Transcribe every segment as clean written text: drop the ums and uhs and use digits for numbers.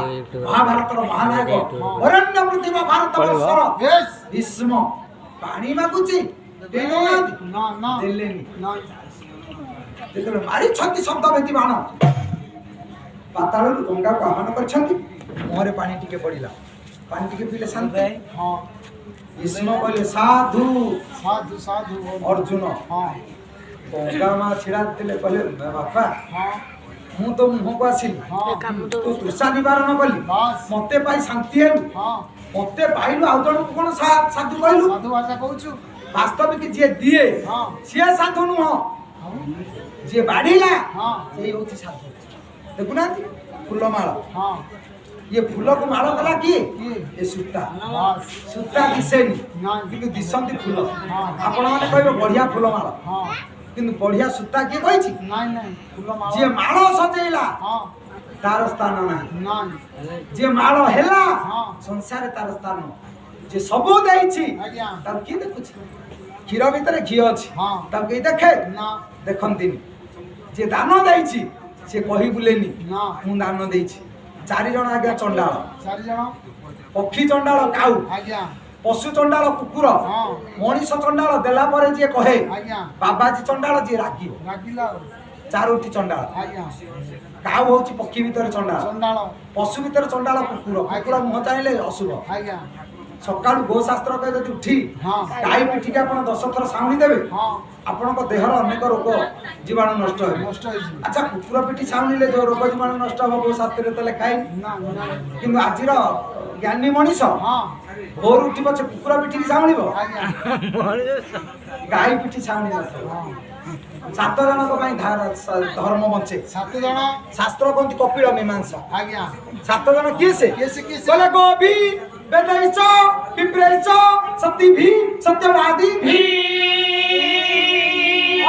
महाभारत महानायक वरण्य प्रतिभा भारत वर्षर भीष्म पानी मागुची मारी शब्द भेदी बाण पाताल गंगा को आह्वान कर मुहरे पानी टिके पड़ा पानी टिके पीले शांति भीष्म कहले साधु साधु साधु अर्जुन गंगा माँ छिड़ा देले कहले बापा मु तो मुह को आसिली तू तृषा निवारण कली मते पाई शांति हेलु मते पाइलु आउ जन को कोन साधु कहलु साधु भाषा कहूछु वास्तविक जे दिए से साधु नुह जे बाड़ीला से होची साधु देखु ना फूलमाल ये फूल को माल कला किए ये सूता सूता दिसेनी किंतु दिसंती फूल आपण माने कहबे बढ़िया फूल माल किंतु बढ़िया सूता किए कहिछि जे माल सजेला तार स्थान नाही जे माल हेला संसार तार स्थान जे सबो दैछि तब की देखुछि क्षीर भीतर घी अछि तब के देखे देखंतिनी जे दान दैछि से कहि बुलेनी मु दान दैछि चारि जण आज्ञा चंडाल चारि जण पक्षी चंडाल काऊ पशु चंडाल कुकुर मनीष चंडाल देला परे जे कहे बाबाजी चंडाल जे रागिला चारोटी चंडाल काऊ होची पक्षी भीतर चंडाल पशु भीतर चंडाल कुकुर कुकुर मुह चाहिले अशुभ सकाळु गोशास्त्र कहे जदि उठी गाई पिठी आपण 10 थर साउणी देबे आपण को देहर अनेक रोग जीवाणु नष्ट हो अच्छा कुकुर पिठी साउणीले जो रोग जीवाणु नष्ट हो गोशास्त्र रे तले खाई किंतु आजिर ज्ञानी मनीष भोर उठी पछे कुकुर पिठी साउणीबो गाई पिठी साउणी न 7 जन को पई धर्म बंचे 7 जन शास्त्र कोंती कपिल मीमांसा 7 जन किए से बोले गोभी वेदैच विप्रेच सतीभि सत्यवादी भी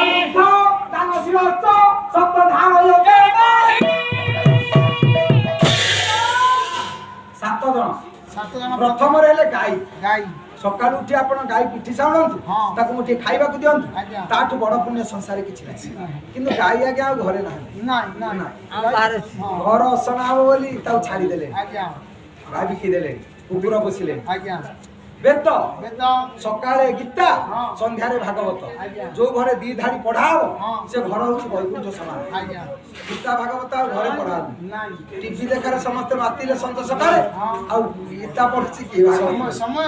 अनुष्ठ दानशीलश्च सप्तधारयोगे 7 जन प्रथम रहले गाई सकाळु उठी आपण गाई पिठी साउणंतु ताकु मुठी खाइबा को दियंतु ताठु बड़ पुण्य संसार किछि नै किंतु गाई आगे आ घरे नाही घर असना हो बोली ताउ छाड़ी देले गाई बिकी देले कुकुर बसिले वेद सकाळे गीता संध्यारे भागवत जो घरे दी धाड़ी पढ़ाओ से घर होची वैकुंठ समान गीता भागवत घरे पढ़ा टीवी देखारे समस्त मातिले संत सकाळे आ गीता पढ़छि कि समय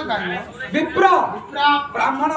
विप्र ब्राह्मण